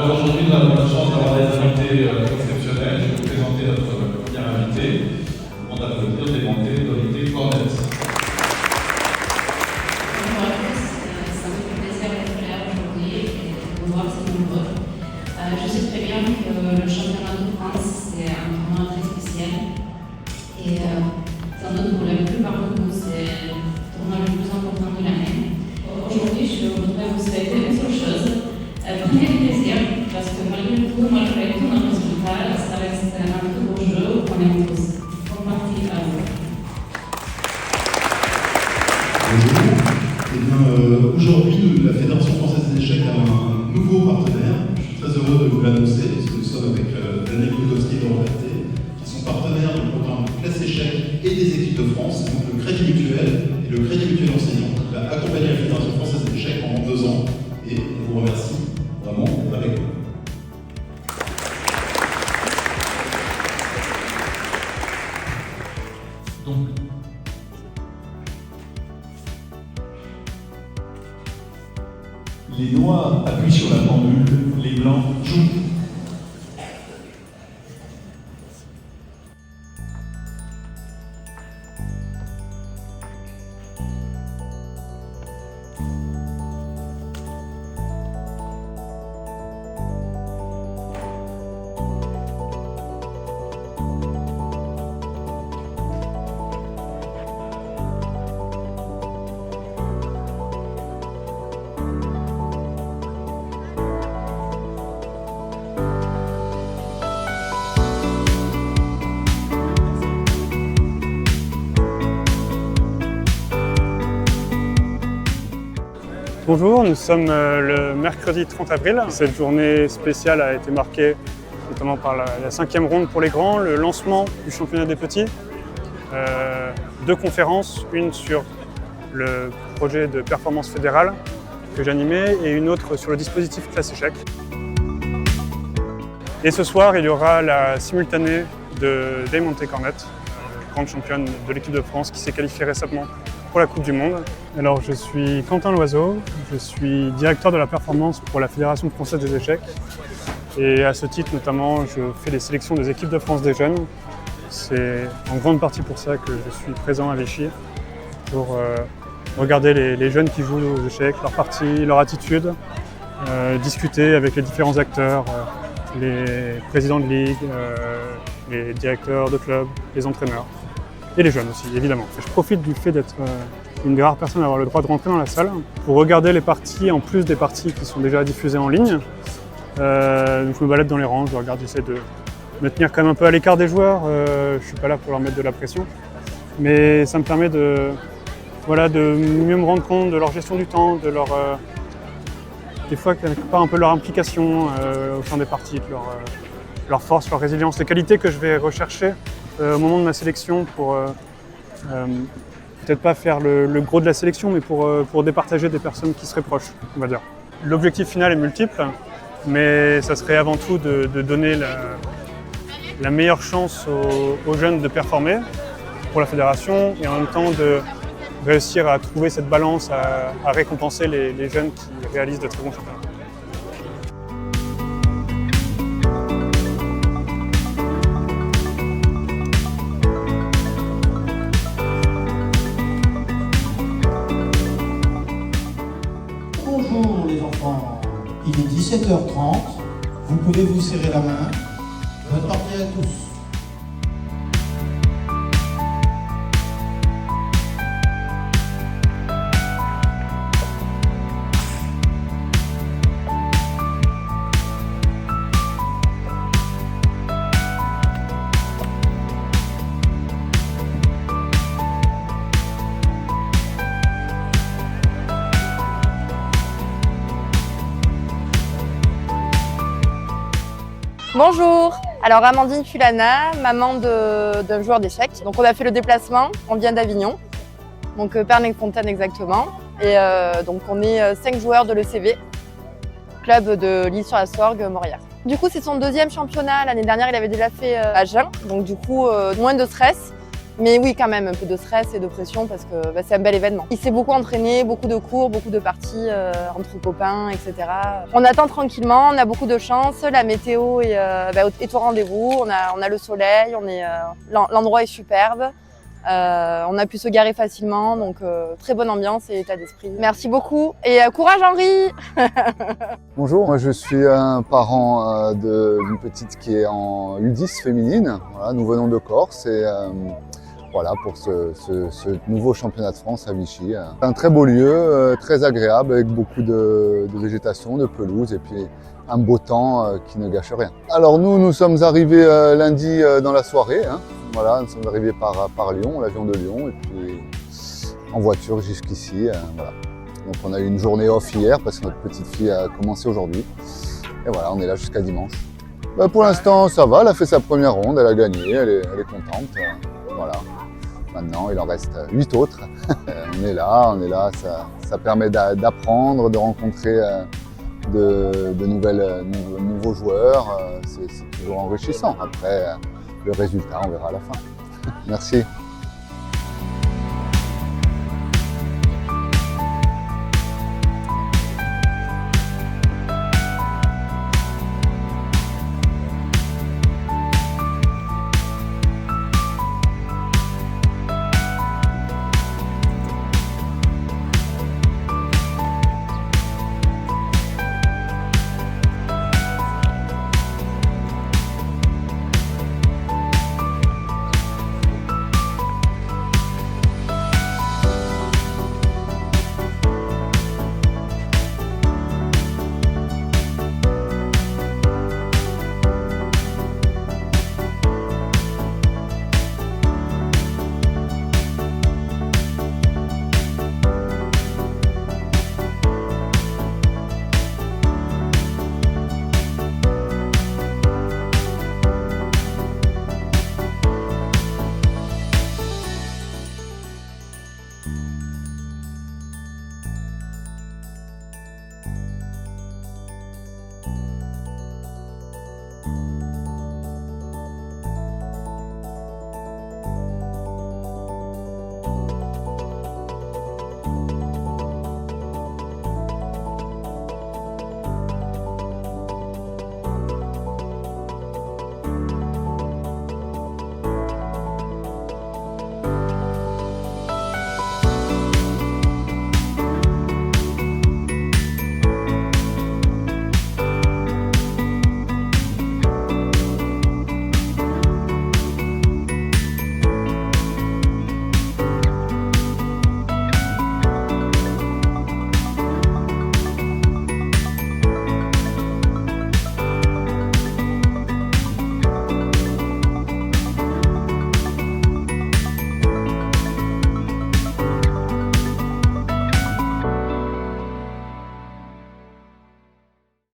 Alors aujourd'hui, nous avons la chance d'avoir des invités exceptionnels. Je vais vous présenter notre premier invité. On a le plaisir d'éventer Dorothy Cornette. Bonjour à tous, ça me fait plaisir d'être là aujourd'hui et de vous voir si nombreux. Je sais très bien que le championnat de France, c'est un tournoi très spécial. Et sans doute pour la plupart de nous, c'est le tournoi le plus important de l'année. Aujourd'hui, je voudrais vous souhaiter une seule chose. Prenez du plaisir, parce que malgré tout, malgré tout notre résultat, ça reste un très beau jeu qu'on aime tous. Bon parti à vous. Bonjour. Aujourd'hui, la Fédération française des échecs a un nouveau partenaire. Je suis très heureux de vous l'annoncer, parce que nous sommes avec Daniel Budowski et Laurent Berthet, qui sont partenaires du programme Classe Échecs et des équipes de France, donc le Crédit Mutuel et le Crédit Mutuel Enseignant, qui va accompagner la Fédération française des échecs pendant 2 ans. Et on vous remercie vraiment avec vous. Donc, les noirs appuient sur la pendule, les blancs jouent. Bonjour, nous sommes le mercredi 30 avril. Cette journée spéciale a été marquée notamment par la 5e ronde pour les grands, le lancement du championnat des petits, 2 conférences, une sur le projet de performance fédérale que j'animais et une autre sur le dispositif Classe Échecs. Et ce soir, il y aura la simultanée de Dorothy Cornette, grande championne de l'équipe de France qui s'est qualifiée récemment pour la Coupe du Monde. Alors je suis Quentin Loiseau, je suis directeur de la performance pour la Fédération française des échecs et à ce titre notamment je fais les sélections des équipes de France des jeunes. C'est en grande partie pour ça que je suis présent à Vichy, pour regarder les jeunes qui jouent aux échecs, leurs parties, leur attitude, discuter avec les différents acteurs, les présidents de ligue, les directeurs de clubs, les entraîneurs. Et les jeunes aussi, évidemment. Je profite du fait d'être une des rares personnes à avoir le droit de rentrer dans la salle pour regarder les parties, en plus des parties qui sont déjà diffusées en ligne. Je me balade dans les rangs, je regarde, j'essaie de me tenir quand même un peu à l'écart des joueurs. Je ne suis pas là pour leur mettre de la pression. Mais ça me permet de mieux me rendre compte de leur gestion du temps, de leur... des fois, quelque part, un peu leur implication au sein des parties, de leur force, leur résilience, les qualités que je vais rechercher au moment de ma sélection pour peut-être pas faire le gros de la sélection, mais pour départager des personnes qui seraient proches, on va dire. L'objectif final est multiple, mais ça serait avant tout de donner la meilleure chance aux jeunes de performer pour la fédération et en même temps de réussir à trouver cette balance, à récompenser les jeunes qui réalisent de très bons championnats. Bonjour les enfants, il est 17h30, vous pouvez vous serrer la main. Bonne partie à tous. Bonjour, alors Amandine Fulana, maman d'un joueur d'échecs. Donc on a fait le déplacement, on vient d'Avignon, donc Pernay-Fontaine exactement. Et donc on est 5 joueurs de l'ECV, club de l'Île-sur-la-Sorgue, Morières. Du coup c'est son 2e championnat, l'année dernière il avait déjà fait à Agen, donc du coup moins de stress. Mais oui, quand même, un peu de stress et de pression parce que c'est un bel événement. Il s'est beaucoup entraîné, beaucoup de cours, beaucoup de parties entre copains, etc. On attend tranquillement, on a beaucoup de chance, la météo est au rendez-vous, on a le soleil, l'endroit est superbe. On a pu se garer facilement, donc très bonne ambiance et état d'esprit. Merci beaucoup et courage Henri. Bonjour, moi je suis un parent d'une petite qui est en U10 féminine. Voilà, nous venons de Corse et voilà pour ce nouveau championnat de France à Vichy. Un très beau lieu, très agréable avec beaucoup de végétation, de pelouse et puis un beau temps qui ne gâche rien. Alors nous sommes arrivés lundi dans la soirée. Voilà, nous sommes arrivés par Lyon, l'avion de Lyon, et puis en voiture jusqu'ici. Voilà. Donc on a eu une journée off hier parce que notre petite fille a commencé aujourd'hui. Et voilà, on est là jusqu'à dimanche. Pour l'instant, ça va, elle a fait sa première ronde, elle a gagné, elle est contente. Voilà. Maintenant, il en reste 8 autres. On est là, ça permet d'apprendre, de rencontrer de nouveaux joueurs. C'est toujours enrichissant. Après, le résultat, on verra à la fin. Merci.